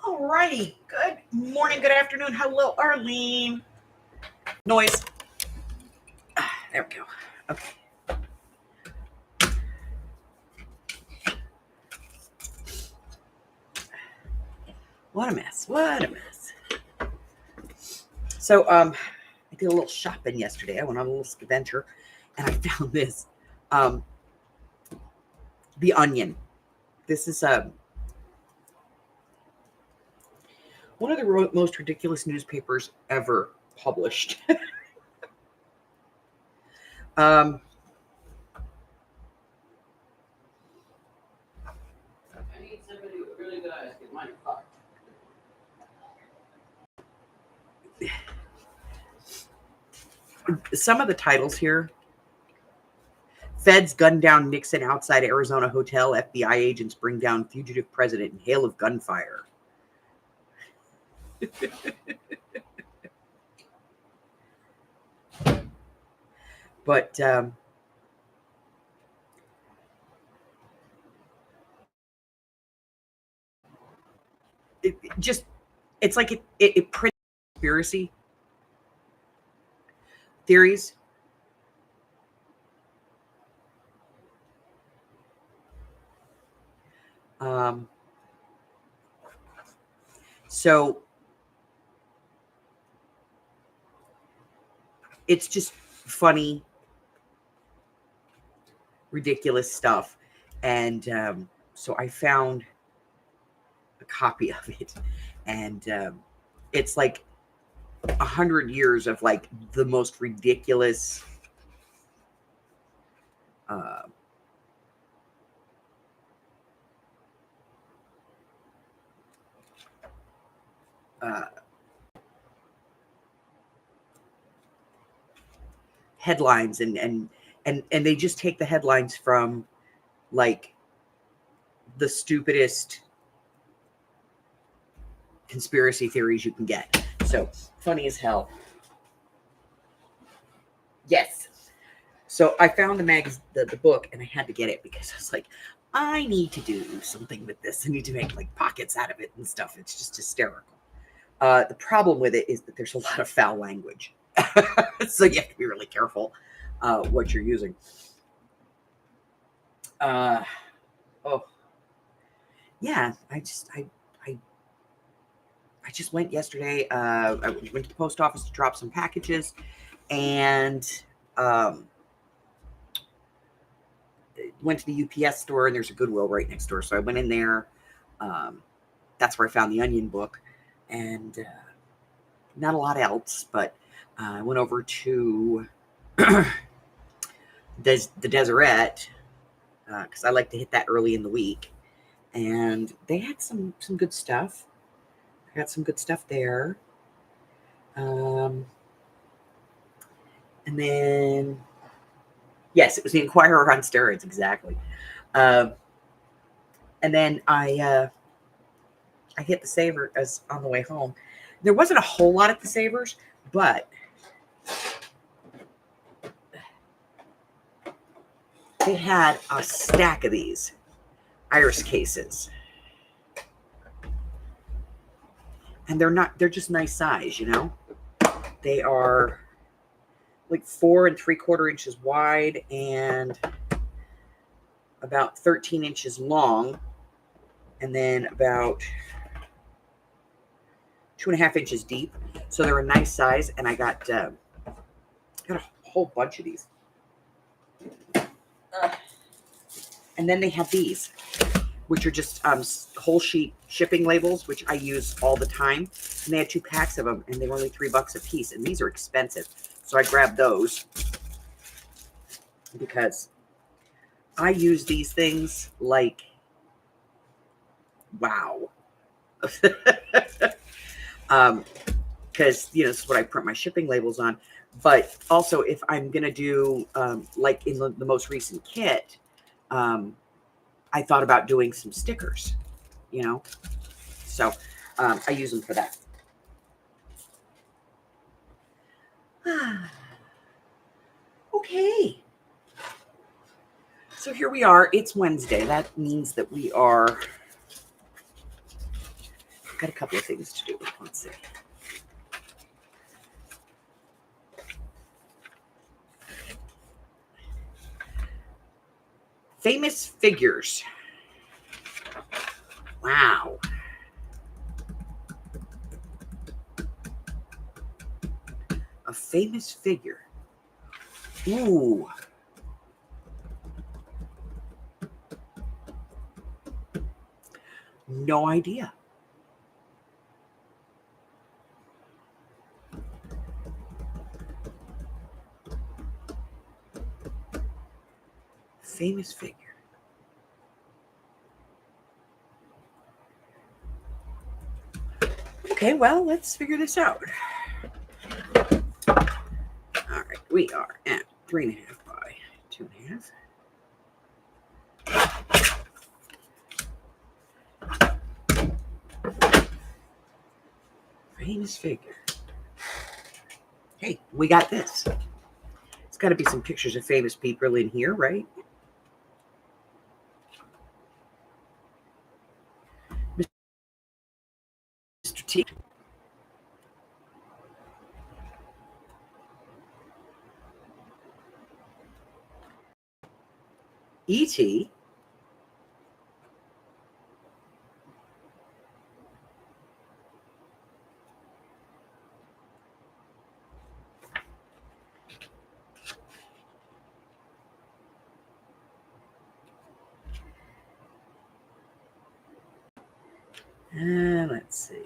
All righty. Good morning, good afternoon. Hello, Arlene. Noise. There we go. Okay. What a mess. What a mess. So, I did a little shopping yesterday. I went on a little adventure and I found this. The Onion. This is one of the most ridiculous newspapers ever published. I need somebody with really good eyes to get mine fucked. Some of the titles here: Feds gun down Nixon outside Arizona hotel. FBI agents bring down fugitive president in hail of gunfire. But it's like it prints conspiracy theories. So it's just funny, ridiculous stuff. And so I found a copy of it, and it's like 100 years of like the most ridiculous headlines, and they just take the headlines from like the stupidest conspiracy theories you can get. So funny as hell. Yes. So I found the book, and I had to get it because I was like, I need to do something with this. I need to make like pockets out of it and stuff. It's just hysterical. The problem with it is that there's a lot of foul language. So you have to be really careful what you're using. Oh, yeah. I just went yesterday. I went to the post office to drop some packages, and went to the UPS store, and there's a Goodwill right next door. So I went in there. That's where I found the Onion book, and not a lot else, but I went over to the Deseret because I like to hit that early in the week, and they had some good stuff. I got some good stuff there. And then, yes, it was the Inquirer on steroids, exactly. And then I hit the Savor as on the way home. There wasn't a whole lot at the Savers, but they had a stack of these iris cases. And they're just nice size, you know? They are like 4 3/4 inches wide and about 13 inches long, and then about 2.5 inches deep. So they're a nice size, and I got a whole bunch of these. And then they have these, which are just whole sheet shipping labels, which I use all the time. And they had 2 packs of them, and they were only $3 a piece. And these are expensive. So I grabbed those because I use these things like, wow. Because, you know, this is what I print my shipping labels on. But also, if I'm going to do, like in the most recent kit, I thought about doing some stickers, you know. So I use them for that. Okay. So here we are. It's Wednesday. That means that we are got a couple of things to do. Let's see. Famous figures. Wow. A famous figure. Ooh. No idea. Famous figure. Okay, well, let's figure this out. All right, we are at 3.5 by 2.5. Famous figure. Hey, we got this. It's got to be some pictures of famous people in here, right? Mr. T. E.T. Let's see.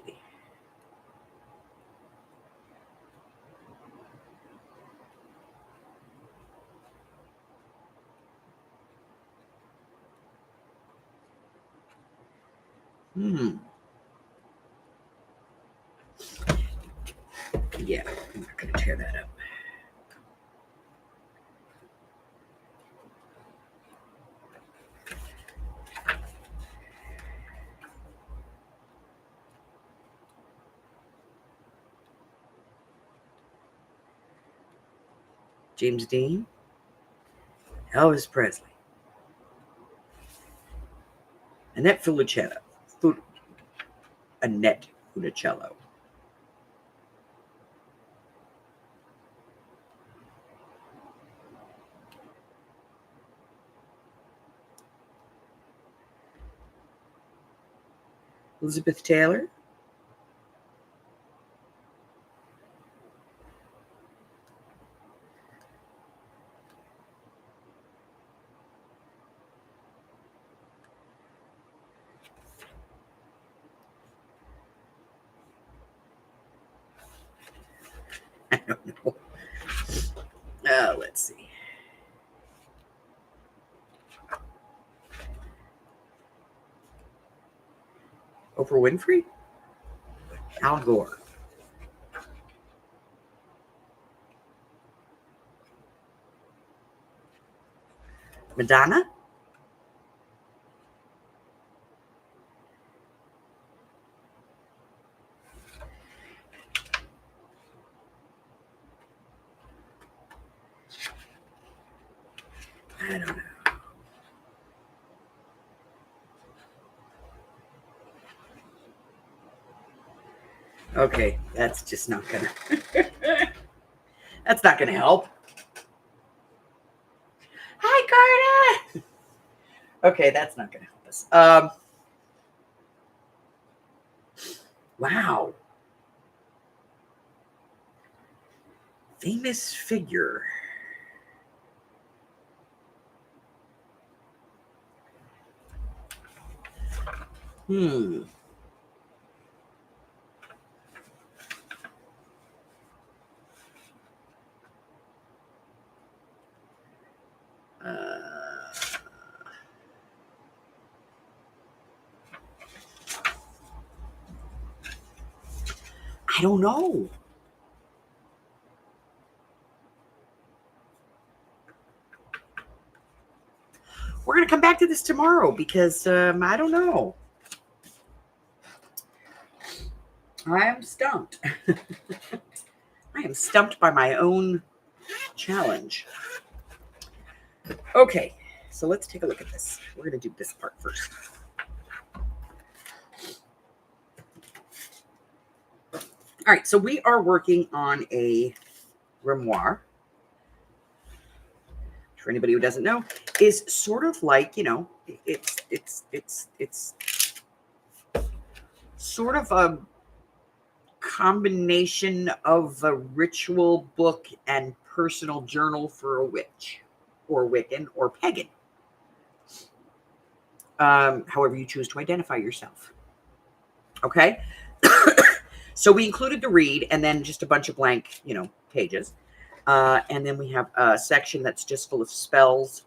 Yeah, I'm not going to tear that up. James Dean. Elvis Presley. Annette Funicello. Annette Funicello. Elizabeth Taylor. I don't know. Let's see. Oprah Winfrey. Al Gore. Madonna. I don't know. Okay, that's just not gonna. That's not gonna help. Hi, Carter. Okay, that's not gonna help us. Wow. Famous figure. Hmm. I don't know. We're going to come back to this tomorrow because I don't know. I am stumped. I am stumped by my own challenge. Okay, so let's take a look at this. We're going to do this part first. All right, so we are working on a grimoire. For anybody who doesn't know, is sort of like, you know, it's sort of a combination of a ritual book and personal journal for a witch or Wiccan or pagan. However you choose to identify yourself. Okay. So we included the read and then just a bunch of blank, you know, pages. And then we have a section that's just full of spells,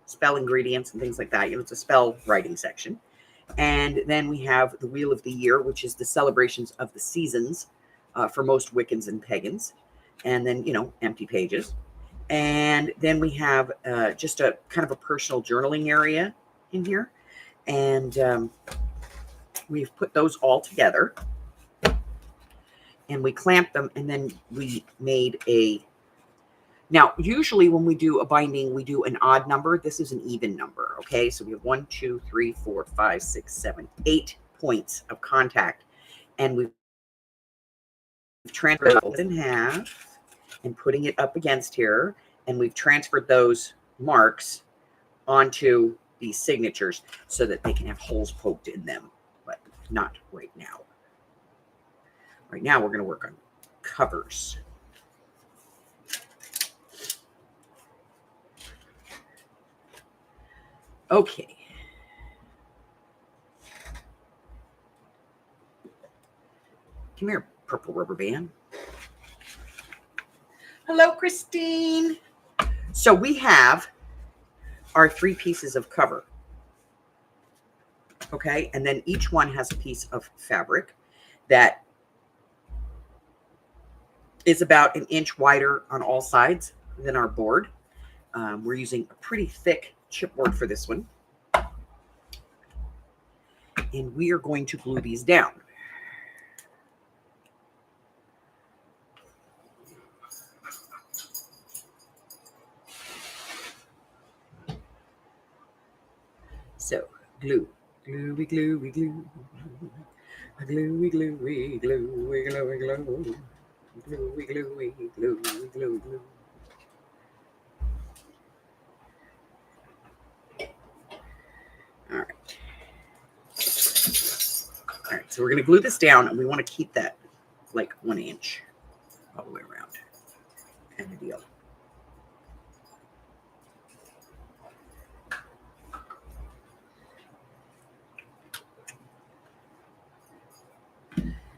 spell ingredients and things like that. You know, it's a spell writing section. And then we have the Wheel of the Year, which is the celebrations of the seasons for most Wiccans and pagans. And then, you know, empty pages. And then we have just a kind of a personal journaling area in here. And we've put those all together. And we clamped them, and then we made a... Now, usually when we do a binding, we do an odd number. This is an even number, okay? So we have 1, 2, 3, 4, 5, 6, 7, 8 points of contact. And we've transferred it in half and putting it up against here. And we've transferred those marks onto these signatures so that they can have holes poked in them, but not right now. Right now, we're going to work on covers. Okay. Come here, purple rubber band. Hello, Christine. So we have our 3 pieces of cover. Okay, and then each one has a piece of fabric that is about an inch wider on all sides than our board. We're using a pretty thick chipboard for this one. And we are going to glue these down. So, glue. Gluey, gluey, glue. Gluey, gluey, gluey, gluey, glue. Gluey, gluey, gluey, glue, glue. All right. All right, so we're going to glue this down, and we want to keep that like 1 inch all the way around. And the deal.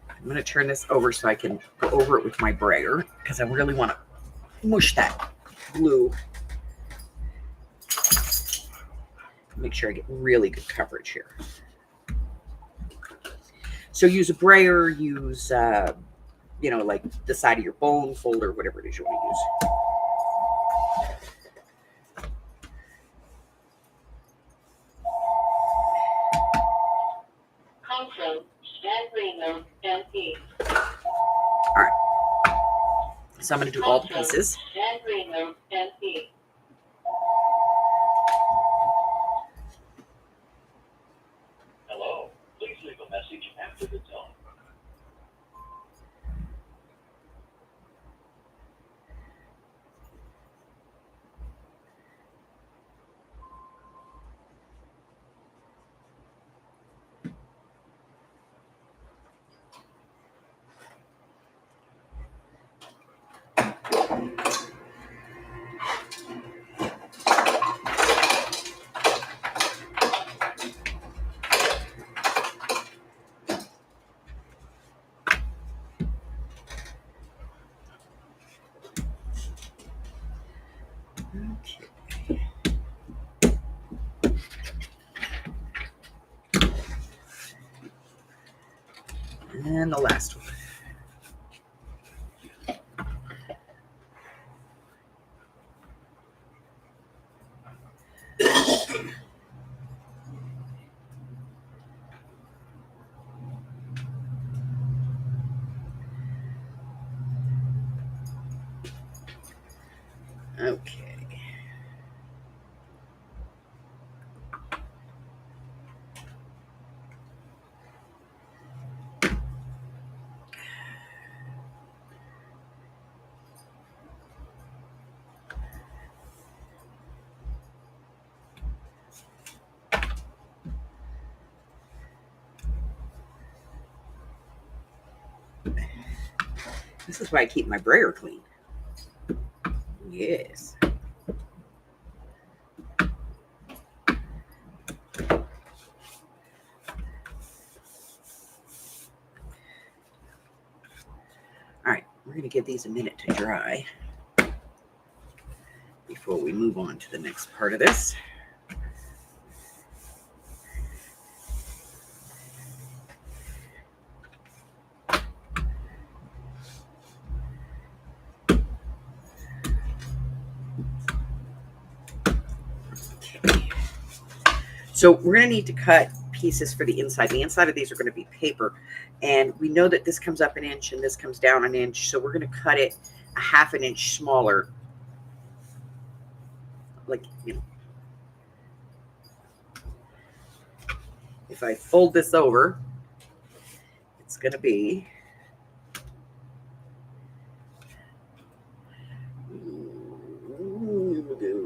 I'm going to turn this over so I can go over it with my brayer because I really want to mush that glue. Make sure I get really good coverage here. So use a brayer, use, you know, like the side of your bone folder, whatever it is you want to use. All right. So I'm going to do all the pieces. Hello. Please leave a message after the tone. Okay. And the last one. Okay. This is why I keep my brayer clean. Yes. All right, we're going to give these a minute to dry before we move on to the next part of this. Okay. So we're going to need to cut pieces for the inside. The inside of these are going to be paper. And we know that this comes up an inch and this comes down an inch. So we're going to cut it a half an inch smaller. Like, you know, if I fold this over, it's going to be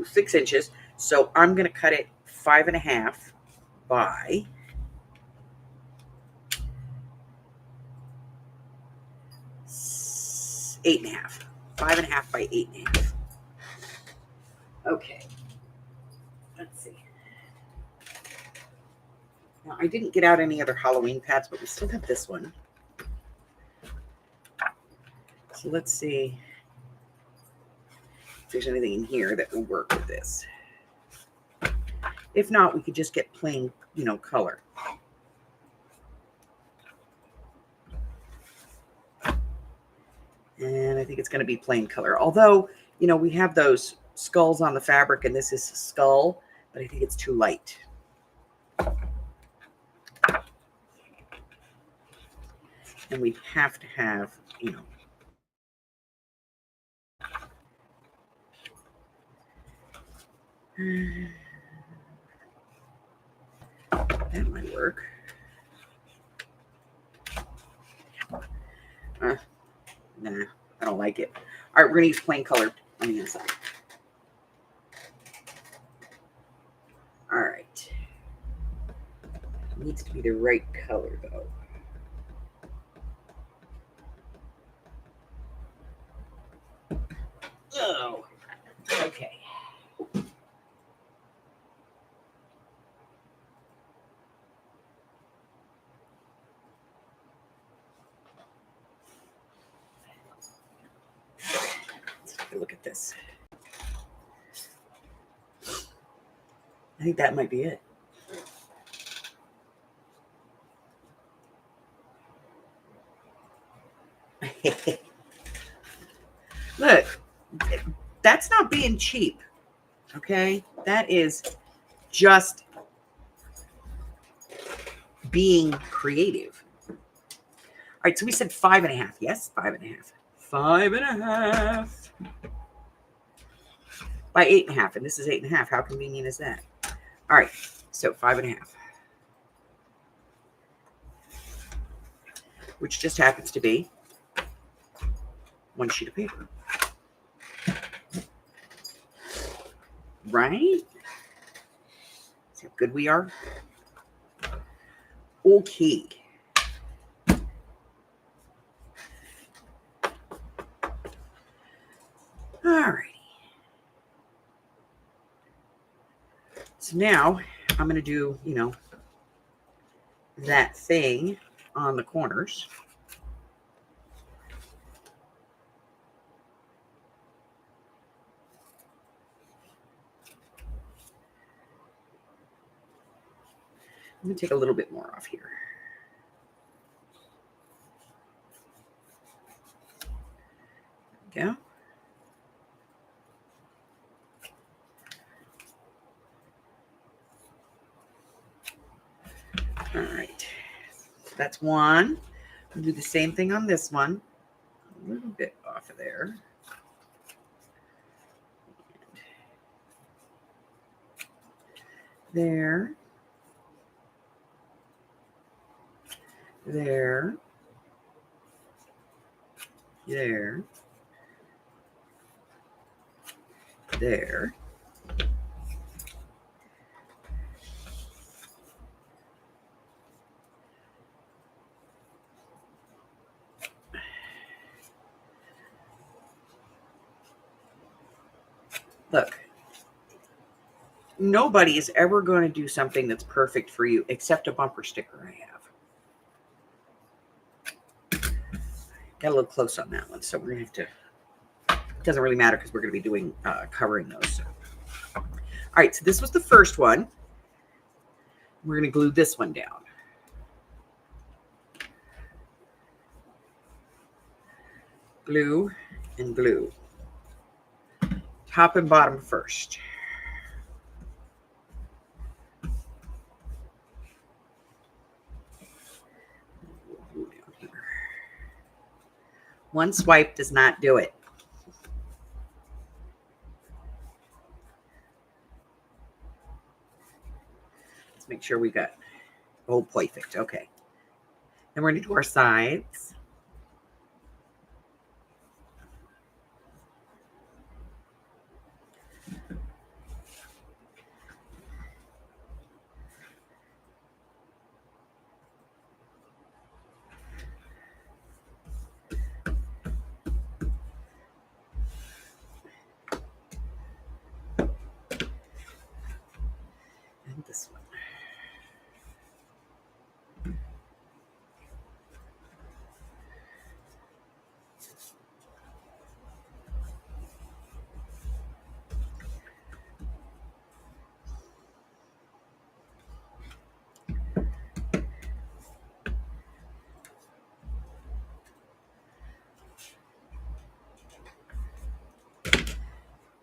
6 inches. So I'm going to cut it 5.5 by 8.5. 5.5 by 8.5. Okay. Let's see. Now, I didn't get out any other Halloween pads, but we still have this one. So let's see if there's anything in here that will work with this. If not, we could just get plain, you know, color. And I think it's going to be plain color. Although, you know, we have those skulls on the fabric, and this is a skull, but I think it's too light. And we have to have, you know, that might work. Nah, I don't like it. All right, we're going to use plain color on the inside. All right. It needs to be the right color, though. Oh, okay. Let's take a look at this. I think that might be it. Look, that's not being cheap, okay? That is just being creative. All right, so we said 5.5. Yes, 5.5. 5.5 by 8.5, and this is 8.5. How convenient is that? All right, so 5.5, which just happens to be one sheet of paper. Right? See how good we are? Okay. Alrighty. So now I'm going to do, you know, that thing on the corners. I'm going to take a little bit more off here. There we go. All right, that's one. We'll do the same thing on this one. A little bit off of there. There. There. There. There. Look, nobody is ever going to do something that's perfect for you except a bumper sticker I have. Got a little close on that one, so we're going to have to, it doesn't really matter because we're going to be doing, covering those. So. All right, so this was the first one. We're going to glue this one down. Glue and glue. Top and bottom first. One swipe does not do it. Let's make sure we got, oh, perfect. Okay. Then we're going to do our sides. And this one.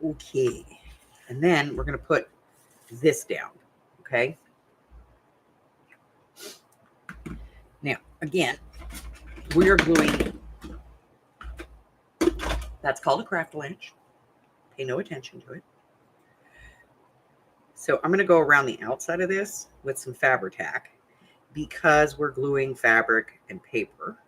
Okay. And then we're going to put this down. Okay. Now, again, we're gluing, that's called a craft ledge. Pay no attention to it. So I'm going to go around the outside of this with some Fabri-Tac because we're gluing fabric and paper.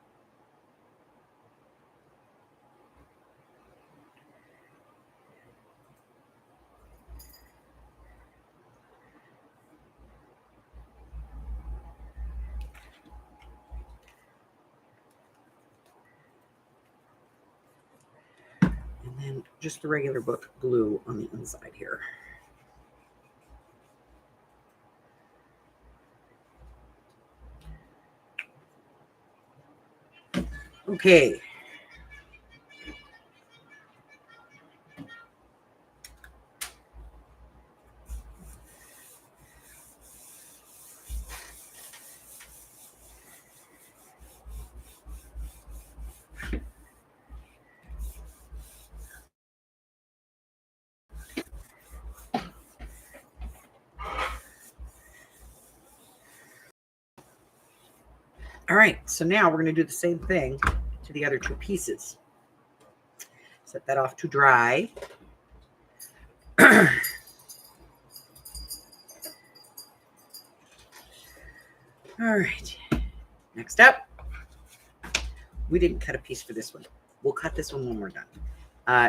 And then just the regular book glue on the inside here. Okay. All right, so now we're going to do the same thing to the other two pieces. Set that off to dry. All right, next up, we didn't cut a piece for this one. We'll cut this one when we're done.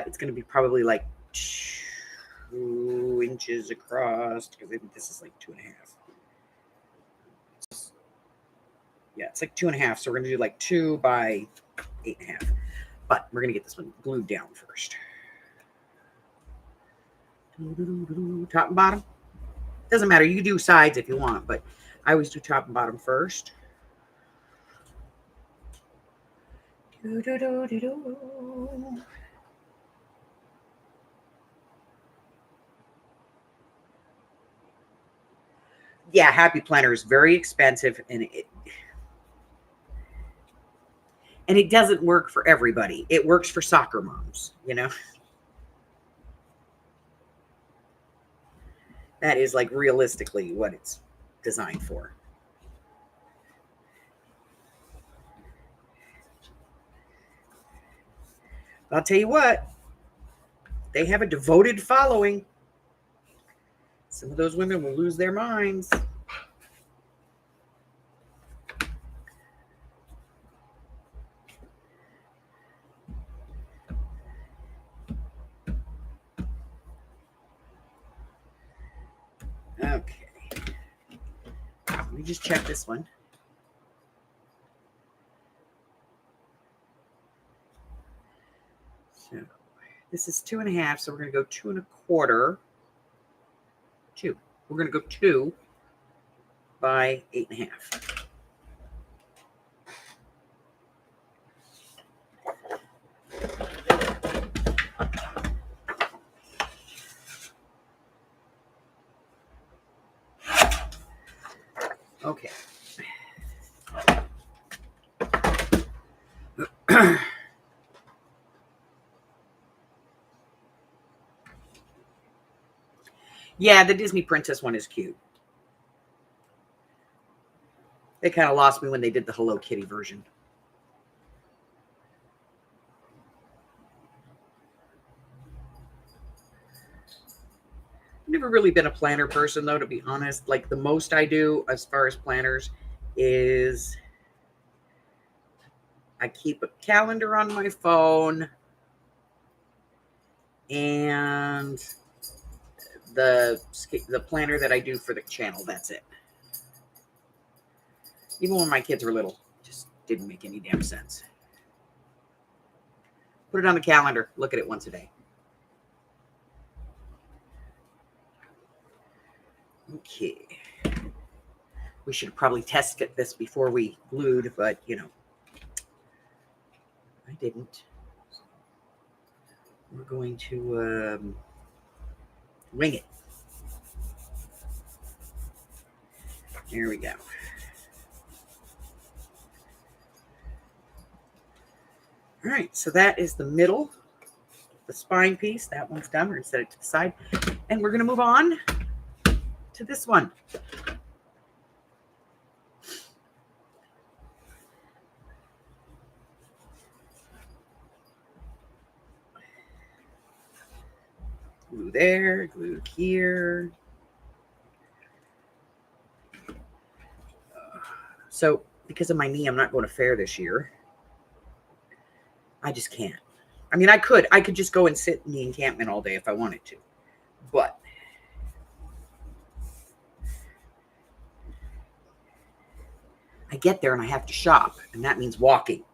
It's going to be probably like 2 inches across because I think this is like 2.5. Yeah, it's like 2.5. So we're going to do like 2 by 8.5. But we're going to get this one glued down first. Top and bottom. Doesn't matter. You can do sides if you want, but I always do top and bottom first. Yeah, Happy Planner is very expensive, and it doesn't work for everybody. It works for soccer moms, you know. That is like realistically what it's designed for. I'll tell you what, they have a devoted following. Some of those women will lose their minds. Okay. Let me just check this one. So This is 2.5, so we're going to go 2.25. 2. We're going to go 2 by 8.5. Okay. Yeah, the Disney Princess one is cute. They kind of lost me when they did the Hello Kitty version. I've never really been a planner person, though, to be honest. Like, the most I do as far as planners is I keep a calendar on my phone and the planner that I do for the channel. That's it. Even when my kids were little, just didn't make any damn sense. Put it on the calendar. Look at it once a day. Okay. We should have probably tested this before we glued, but, you know, I didn't. We're going to wing it. There we go. All right, so that is the middle, the spine piece. That one's done. We're going to set it to the side. And we're going to move on to this one. Glue there, glue here. So because of my knee, I'm not going to fair this year. I just can't. I mean, I could just go and sit in the encampment all day if I wanted to, but I get there and I have to shop, and that means walking.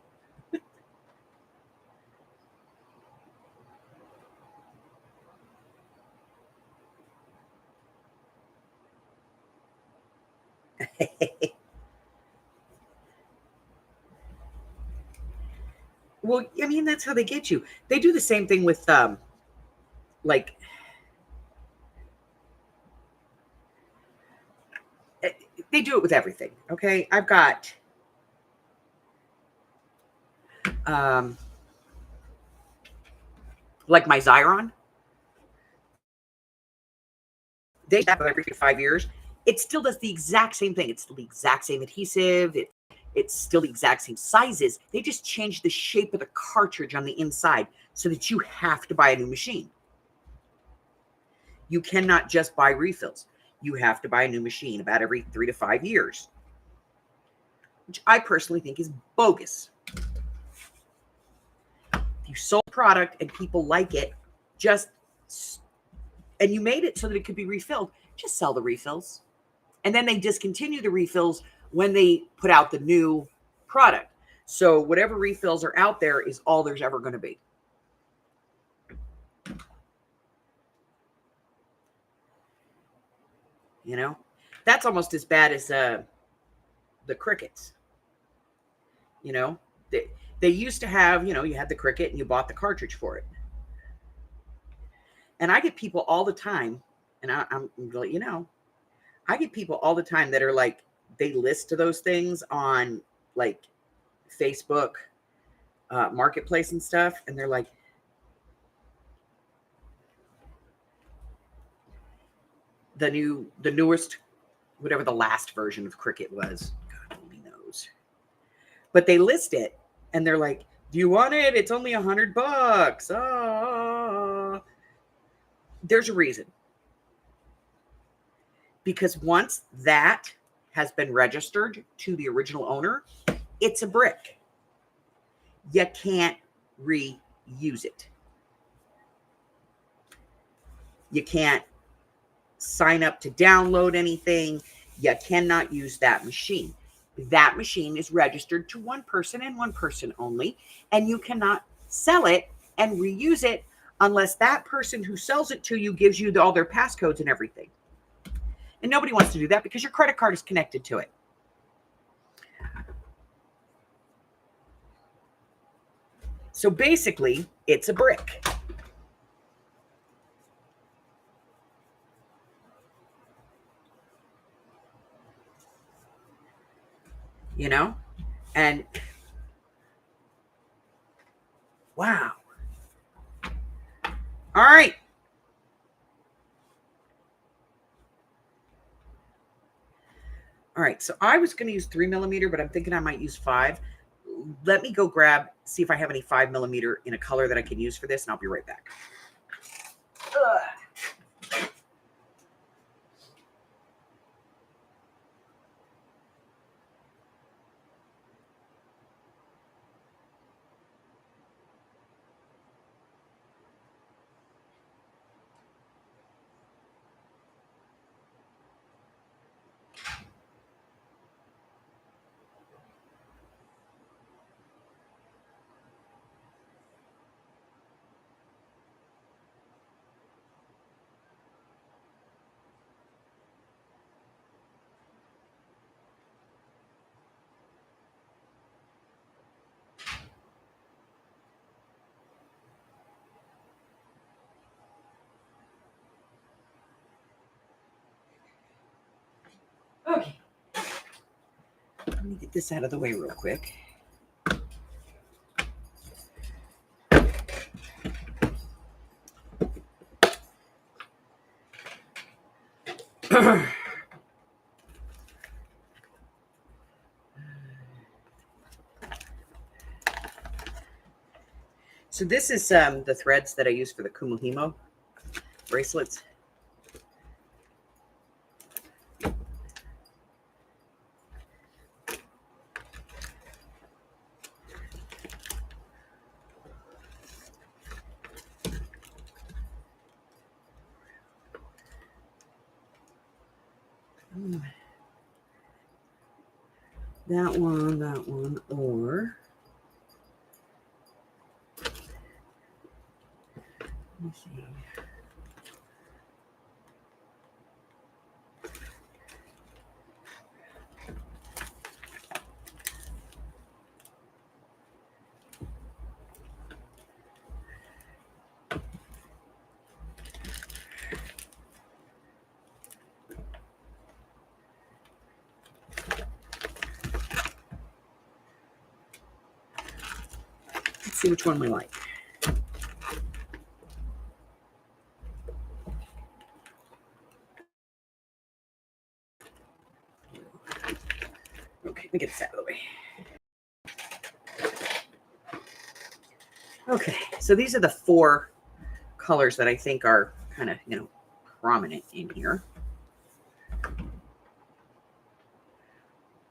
Well, I mean, that's how they get you. They do the same thing with, like, they do it with everything. Okay. I've got, like my Xyron. They have it every 5 years. It still does the exact same thing. It's still the exact same adhesive. It's still the exact same sizes. They just change the shape of the cartridge on the inside so that you have to buy a new machine. You cannot just buy refills. You have to buy a new machine about every 3 to 5 years, which I personally think is bogus. If you sold a product and people like it, and you made it so that it could be refilled, just sell the refills. And then they discontinue the refills when they put out the new product. So whatever refills are out there is all there's ever going to be. You know, that's almost as bad as the crickets. You know, they used to have, you know, you had the cricket and you bought the cartridge for it. And I get people all the time, and I'm like, you know, I get people all the time that are like, they list to those things on like Facebook, Marketplace and stuff. And they're like, the newest, whatever the last version of Cricut was, God only knows. But they list it and they're like, do you want it? It's only $100. Oh, there's a reason. Because once that has been registered to the original owner, it's a brick. You can't reuse it. You can't sign up to download anything. You cannot use that machine. That machine is registered to one person and one person only, and you cannot sell it and reuse it unless that person who sells it to you gives you all their passcodes and everything. And nobody wants to do that because your credit card is connected to it. So basically, it's a brick. You know? And wow. All right. All right. So I was going to use 3mm, but I'm thinking I might use 5. Let me go see if I have any 5mm in a color that I can use for this, and I'll be right back. Ugh. Okay. Let me get this out of the way real quick. So this is the threads that I use for the Kumuhimo bracelets. That one, or let me see. Let's see which one we like. Okay, let me get this out of the way. Okay, so these are the 4 colors that I think are kind of, prominent in here.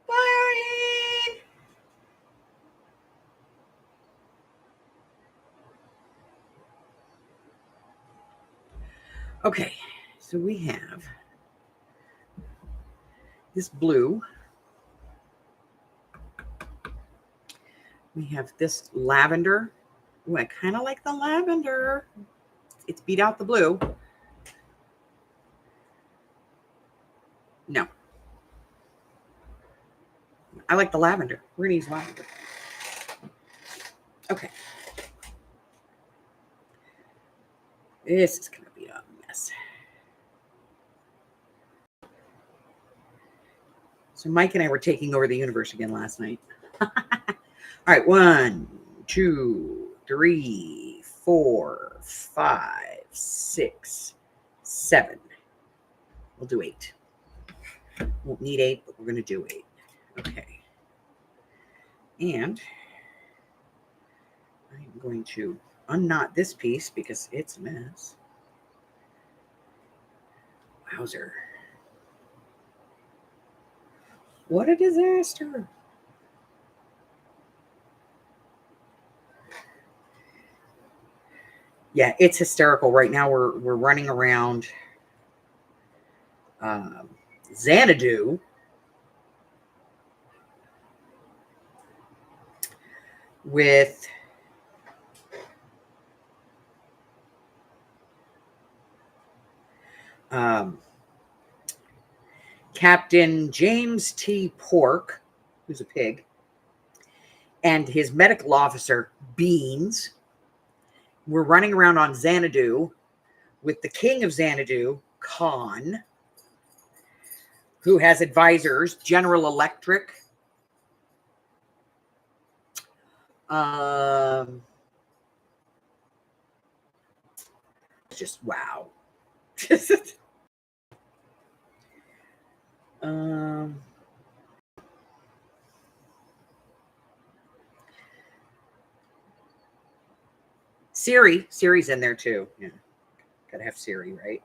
Bye. Okay, so we have this blue. We have this lavender. Ooh, I kind of like the lavender. It's beat out the blue. No. I like the lavender. We're going to use lavender. Okay. This is going to be a mess. So Mike and I were taking over the universe again last night. All right. 1, 2, 3, 4, 5, 6, 7. We'll do 8. Won't need 8, but we're going to do 8. Okay. And I'm going to unknot this piece because it's a mess. Wowzer. What a disaster. Yeah, it's hysterical. Right now we're running around Xanadu with Captain James T. Pork, who's a pig, and his medical officer, Beans, were running around on Xanadu with the king of Xanadu, Khan, who has advisors, General Electric, just wow. Siri's in there too. Yeah, gotta have Siri, right?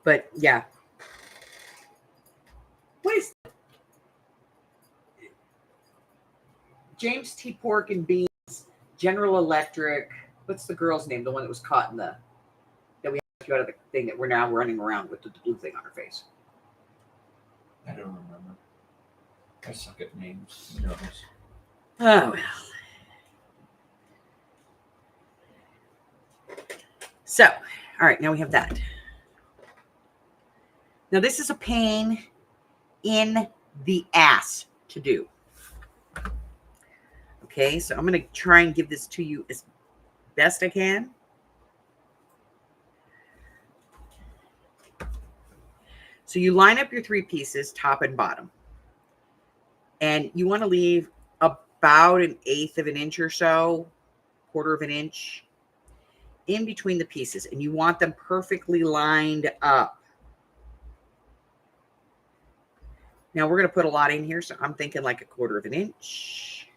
But yeah, what is James T. Pork and Beans, General Electric? What's the girl's name? The one that was caught in the that we had out of the thing that we're now running around with the blue thing on her face. I don't remember. I suck at names. You know. Oh well. So, all right, now we have that. Now this is a pain in the ass to do. Okay, so I'm going to try and give this to you as best I can. So you line up your 3 pieces, top and bottom. And you want to leave about 1/8 of an inch or so, 1/4 of an inch in between the pieces. And you want them perfectly lined up. Now we're going to put a lot in here, so I'm thinking like 1/4 of an inch.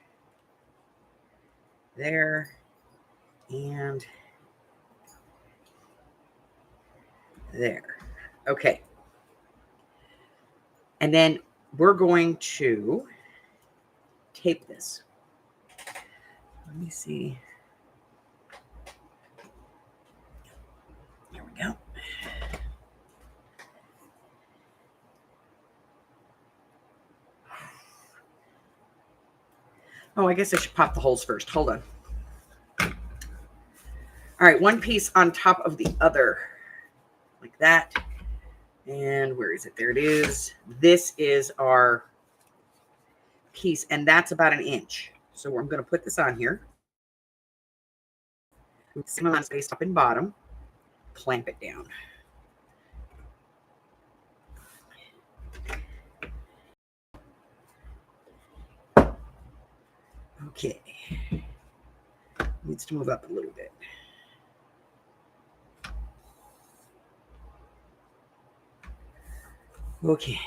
There. And there. Okay. And then we're going to tape this. Let me see. There we go. Oh, I guess I should pop the holes first. Hold on. All right, one piece on top of the other, like that. And where is it? There it is. This is our piece, and that's about 1 inch. So I'm going to put this on here. With the same amount of space top and bottom. Clamp it down. Okay. Needs to move up a little bit. Okay.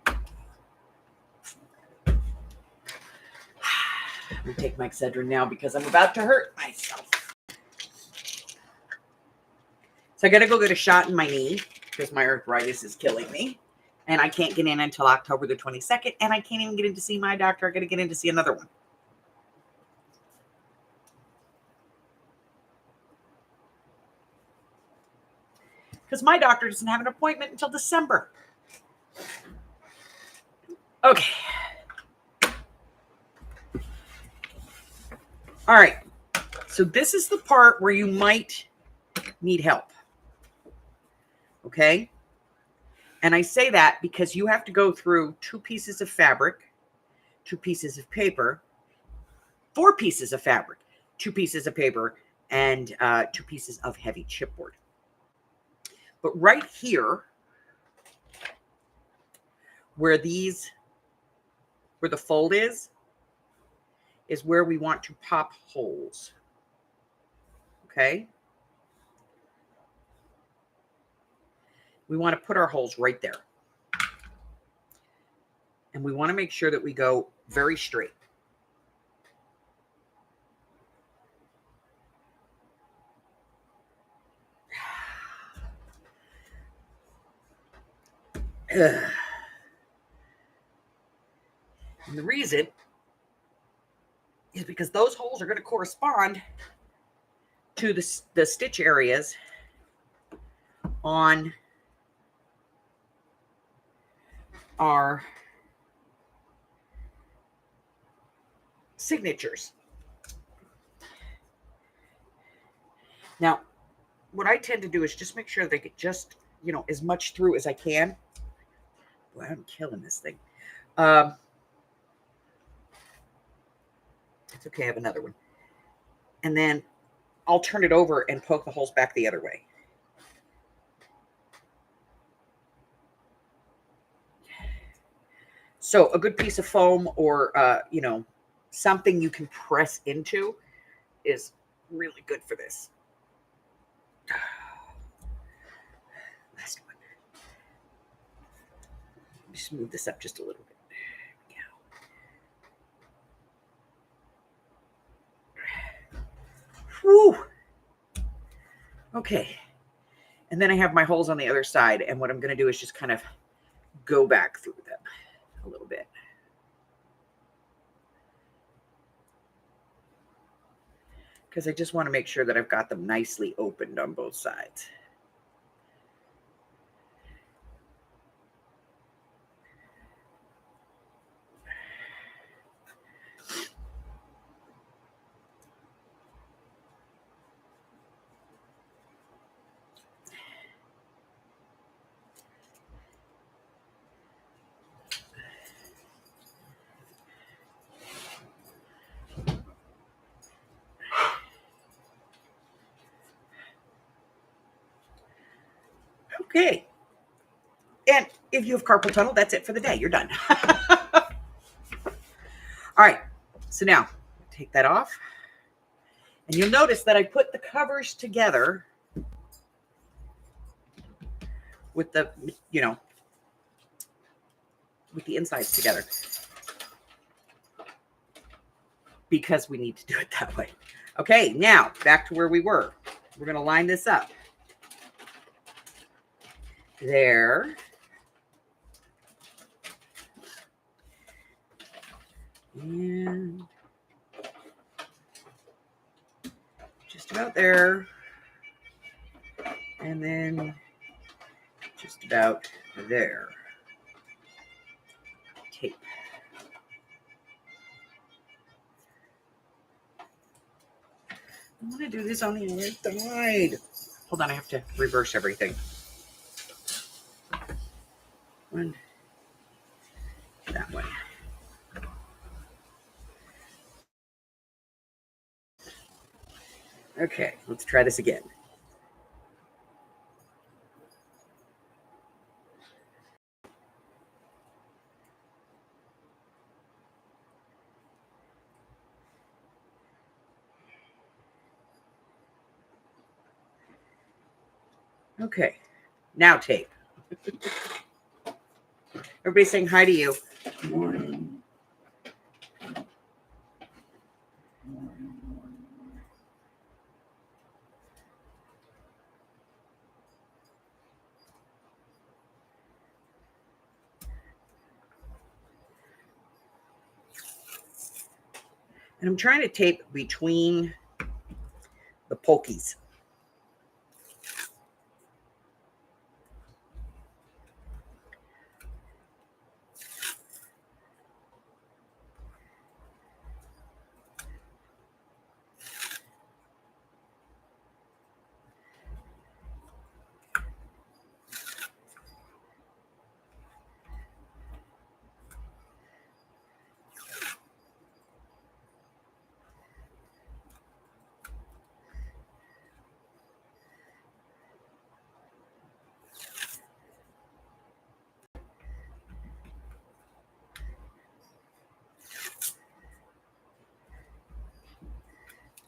I'm going to take my Excedrin now because I'm about to hurt myself. So I got to go get a shot in my knee because my arthritis is killing me. And I can't get in until October the 22nd. And I can't even get in to see my doctor. I got to get in to see another one. Because my doctor doesn't have an appointment until December. Okay. All right. So this is the part where you might need help. Okay. And I say that because you have to go through 2 pieces of fabric, 2 pieces of paper, 4 pieces of fabric, 2 pieces of paper, and 2 pieces of heavy chipboard. But right here, where the fold is where we want to pop holes. Okay? We want to put our holes right there. And we want to make sure that we go very straight. And the reason is because those holes are going to correspond to the stitch areas on our signatures. Now, what I tend to do is just make sure that I get just, as much through as I can. Boy, I'm killing this thing. It's okay. I have another one. And then I'll turn it over and poke the holes back the other way. So a good piece of foam or, something you can press into is really good for this. Last one. Just move this up just a little bit. Yeah. Whew. Okay. And then I have my holes on the other side. And what I'm going to do is just kind of go back through them a little bit. Because I just want to make sure that I've got them nicely opened on both sides. Okay. And if you have carpal tunnel, that's it for the day. You're done. All right. So now take that off. And you'll notice that I put the covers together with the, with the insides together. Because we need to do it that way. Okay, now back to where we were. We're going to line this up. There. And just about there. And then just about there. Tape. I want to do this on the other side. Hold on, I have to reverse everything. One. That way. Okay, let's try this again. Okay, now tape. Everybody's saying hi to you. Morning. And I'm trying to tape between the pokies.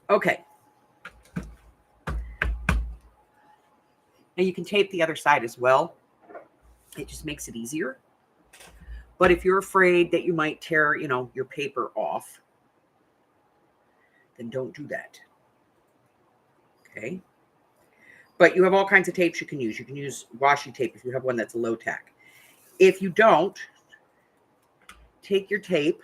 Okay. Now you can tape the other side as well. It just makes it easier. But if you're afraid that you might tear, your paper off, then don't do that. Okay. But you have all kinds of tapes you can use. You can use washi tape if you have one that's low tack. If you don't, take your tape,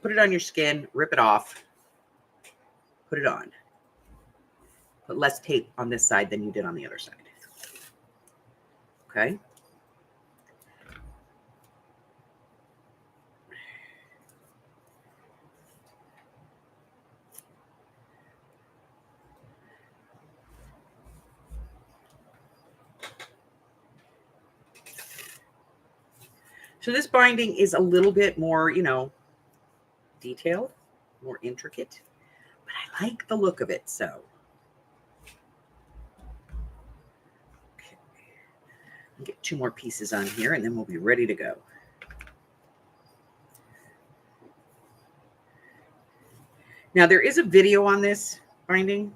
put it on your skin, rip it off, put it on. Put less tape on this side than you did on the other side. Okay. So this binding is a little bit more, detailed, more intricate, but I like the look of it. So, okay. I'll get 2 more pieces on here and then we'll be ready to go. Now there is a video on this binding.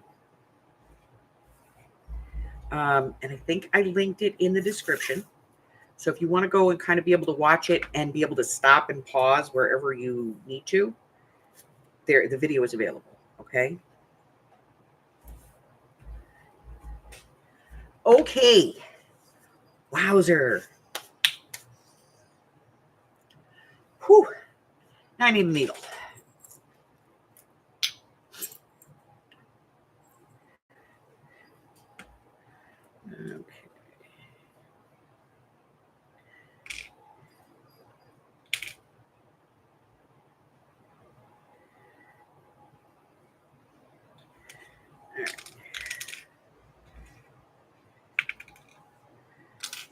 And I think I linked it in the description. So if you want to go and kind of be able to watch it and be able to stop and pause wherever you need to, the video is available. Okay. Okay. Wowzer. Whew. Now I need a needle. Okay.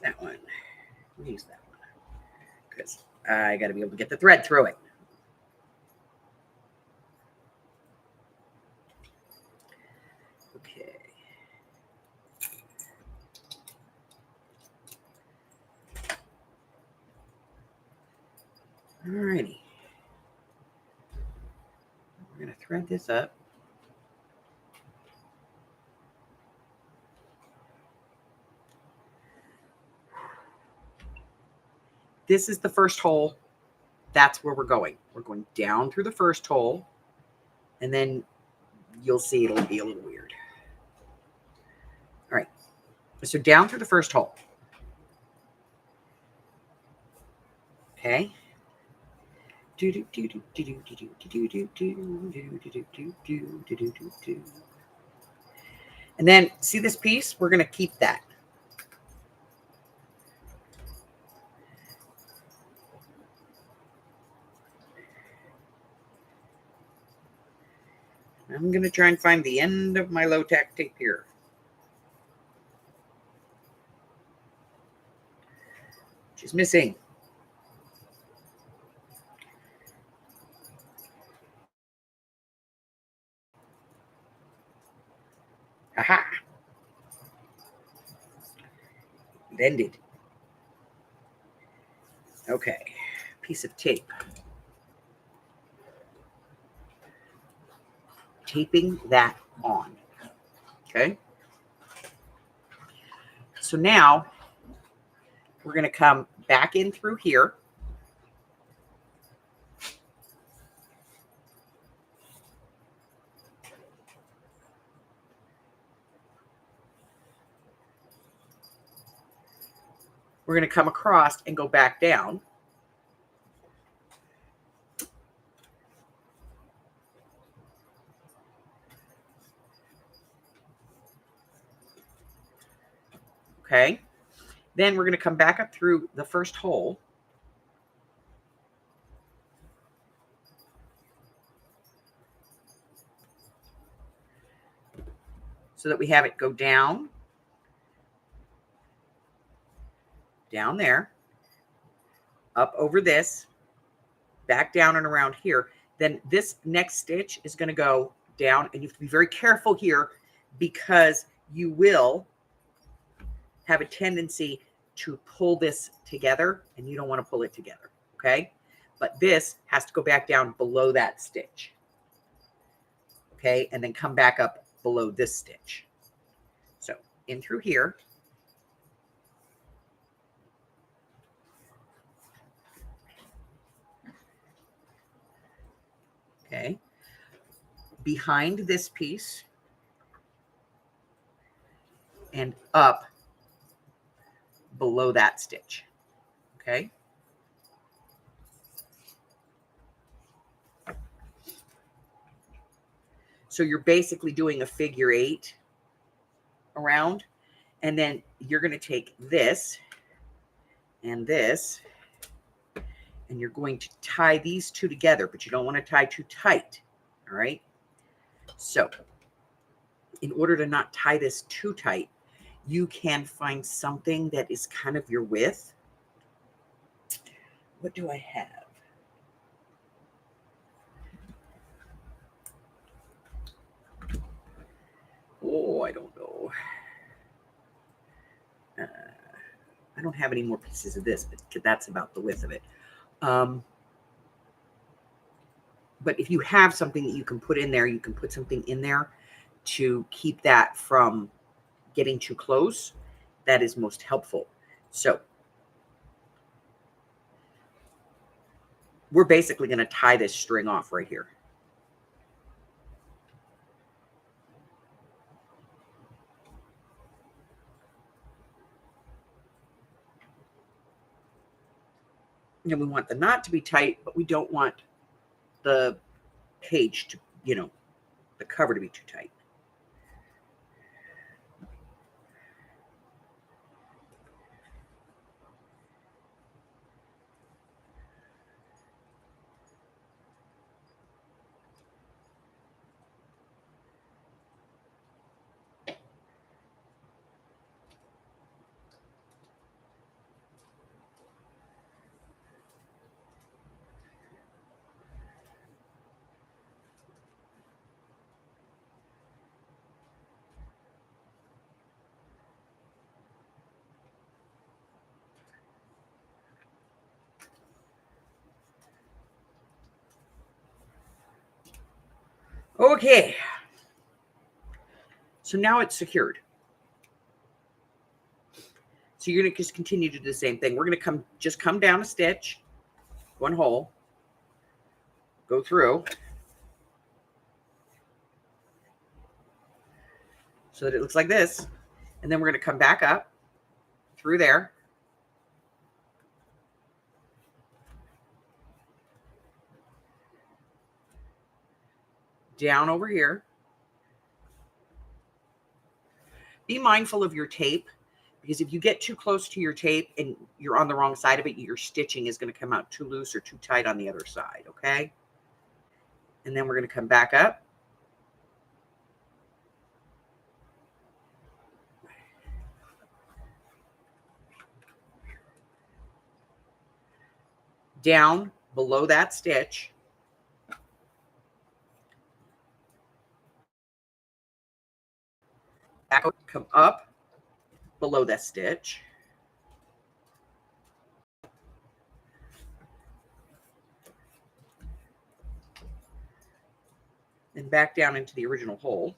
That one. We'll use that one because I got to be able to get the thread through it. Okay. Alrighty. We're going to thread this up. This is the first hole. That's where we're going. We're going down through the first hole, and then you'll see it'll be a little weird. All right. So down through the first hole. Okay. And then see this piece? We're going to keep that. I'm going to try and find the end of my low-tack tape here. Which is missing. Aha! It ended. Okay. Piece of tape. Taping that on. Okay. So now we're going to come back in through here. We're going to come across and go back down. Okay. Then we're going to come back up through the first hole. So that we have it go down, down there, up over this, back down and around here. Then this next stitch is going to go down, and you have to be very careful here because you will have a tendency to pull this together, and you don't want to pull it together, okay? But this has to go back down below that stitch, okay? And then come back up below this stitch. So in through here. Okay. Behind this piece and up below that stitch. Okay. So you're basically doing a figure 8 around, and then you're going to take this and this, and you're going to tie these two together, but you don't want to tie too tight. All right. So in order to not tie this too tight, you can find something that is kind of your width. What do I have? Oh, I don't know. I don't have any more pieces of this, but that's about the width of it. But if you have something that you can put in there, you can put something in there to keep that from getting too close. That is most helpful. So we're basically going to tie this string off right here. And we want the knot to be tight, but we don't want the page to, the cover to be too tight. Okay. So now it's secured. So you're going to just continue to do the same thing. We're going to come down a stitch, one hole, go through so that it looks like this. And then we're going to come back up through there. Down over here. Be mindful of your tape, because if you get too close to your tape and you're on the wrong side of it, your stitching is going to come out too loose or too tight on the other side, okay? And then we're going to come back up. Down below that stitch. Back up, come up below that stitch. And back down into the original hole.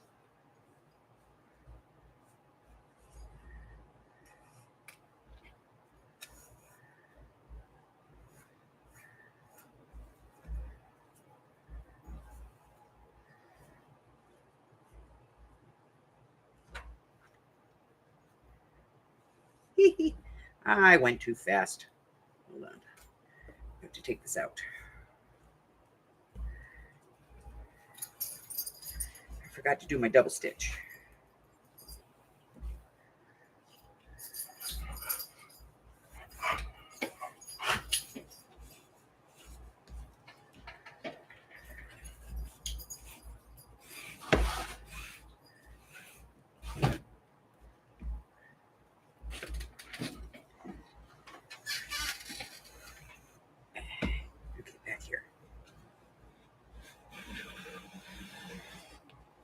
I went too fast. Hold on. I have to take this out. I forgot to do my double stitch. Back here.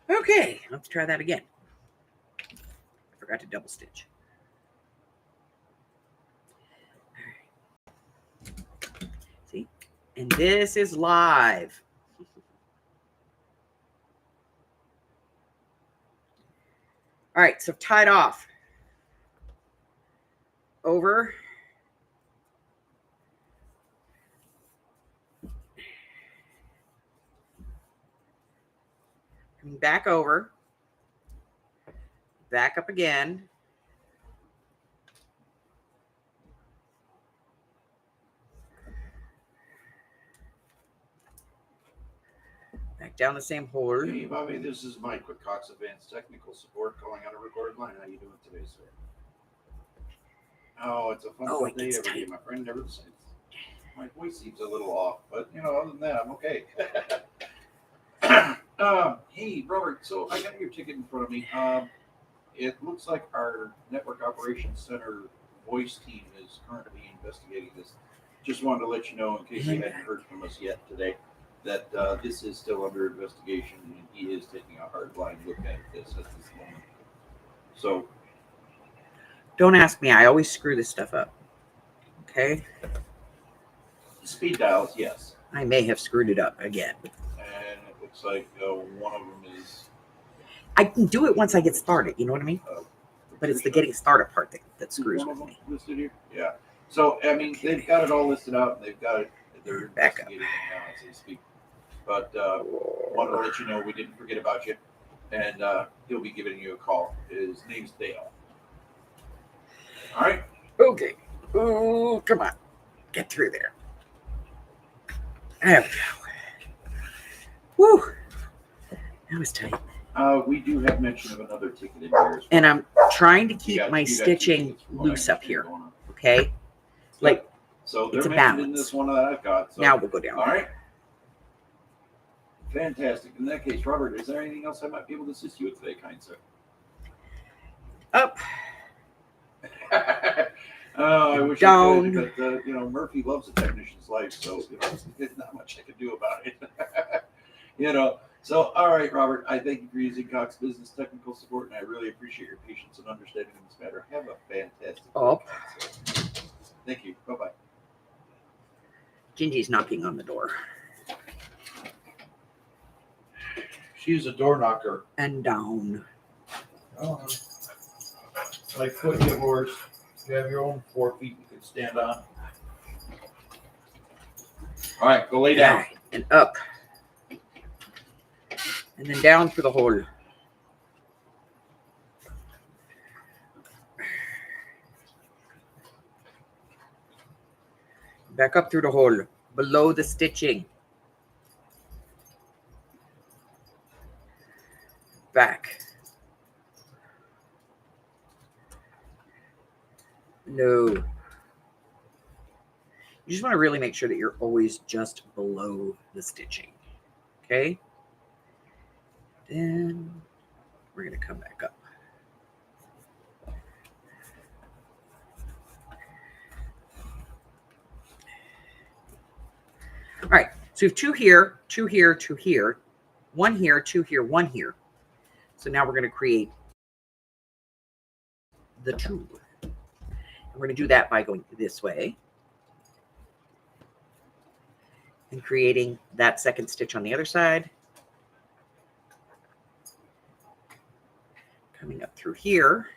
Okay, let's try that again. I forgot to double stitch. See? And this is live. All right, so tied off. Over. Coming back over. Back up again. Back down the same hole. Hey, Bobby, this is Mike with Cox Advanced Technical Support calling on a recorded line. How you doing today, sir? Oh, it's a fun day every day, my friend. Never the same. My voice seems a little off, but other than that, I'm okay. Hey, Robert. So I got your ticket in front of me. It looks like our Network Operations Center voice team is currently investigating this just wanted to let you know, in case you hadn't heard from us yet today, that this is still under investigation, and he is taking a hard line look at this at this moment. So, don't ask me. I always screw this stuff up. Okay? speed dials, yes. I may have screwed it up again. And it looks like one of them is... I can do it once I get started. You know what I mean? But it's the getting started part that screws with me. Listed here? Yeah. So, I mean, they've got it all listed out, and they've got it. They're Back up. investigating it now as they speak. But wanted to let you know we didn't forget about you, and he'll be giving you a call. His name's Dale. All right. Okay. Oh, come on. Get through there. There we go. Woo. That was tight. We do have mention of another ticket in here. And I'm trying to keep my You got stitching tickets from what I loose up understand here. going on. Okay? Like, So they're it's a mentioned in balance. this one that I've got. So. now we'll go down. All right. Fantastic. In that case, Robert, is there anything else I might be able to assist you with today, kind sir? Up. I wish Down. I could, but Murphy loves a technician's life, so there's not much I can do about it. So all right, Robert, I thank you for using Cox Business Technical Support, and I really appreciate your patience and understanding in this matter. Have a fantastic Up. day, sir. Thank you. Bye-bye. Gingy's knocking on the door. She's a door knocker. And down. Oh, like foot divorce. You have your own 4 feet you can stand on. All right, go lay down. Right, and up. And then down through the hole. Back up through the hole. Below the stitching. Back. No. You just want to really make sure that you're always just below the stitching. Okay? Then we're going to come back up. All right. So we have 2 here, 2 here, 2 here, 1 here, 2 here, 1 here. So now we're going to create the 2. And we're going to do that by going this way and creating that second stitch on the other side. Coming up through here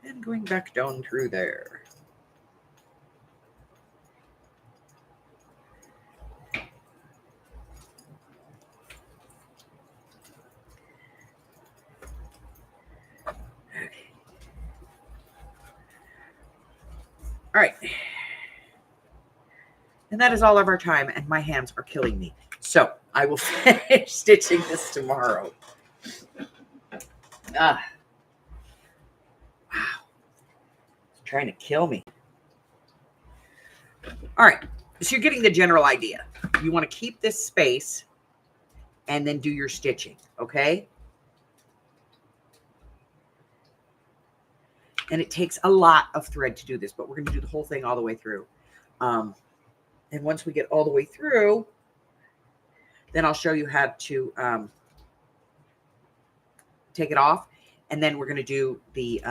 and going back down through there. All right. And that is all of our time, and my hands are killing me. So I will finish stitching this tomorrow. Wow. It's trying to kill me. All right. So you're getting the general idea. You want to keep this space and then do your stitching, okay? And it takes a lot of thread to do this, but we're going to do the whole thing all the way through. And once we get all the way through, then I'll show you how to take it off. And then we're going to do the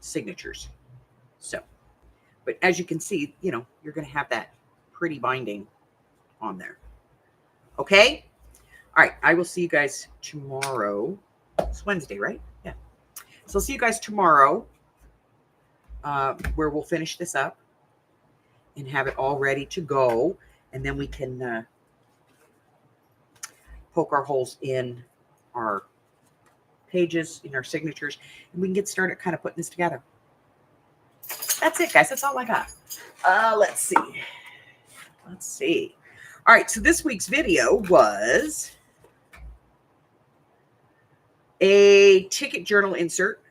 signatures. So, but as you can see, you're going to have that pretty binding on there. Okay? All right. I will see you guys tomorrow. It's Wednesday, right? Yeah. So I'll see you guys tomorrow. Where we'll finish this up and have it all ready to go. And then we can poke our holes in our pages, in our signatures, and we can get started kind of putting this together. That's it, guys. That's all I got. Let's see. All right. So this week's video was a ticket journal insert.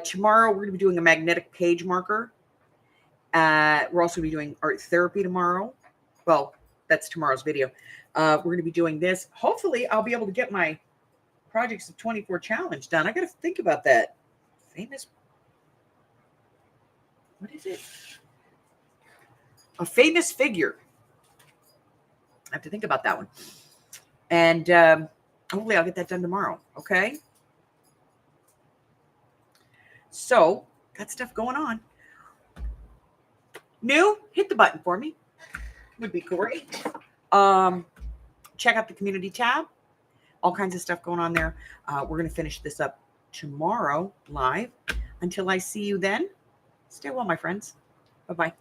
Tomorrow, we're going to be doing a magnetic page marker. We're also going to be doing art therapy tomorrow. Well, that's tomorrow's video. We're going to be doing this. Hopefully, I'll be able to get my Projects of 24 challenge done. I got to think about that. Famous What is it? A famous figure. I have to think about that one. And hopefully I'll get that done tomorrow. Okay. So, got stuff going on. New, hit the button for me. Would be great. Check out the community tab. All kinds of stuff going on there. We're going to finish this up tomorrow live. Until I see you then, stay well, my friends. Bye-bye.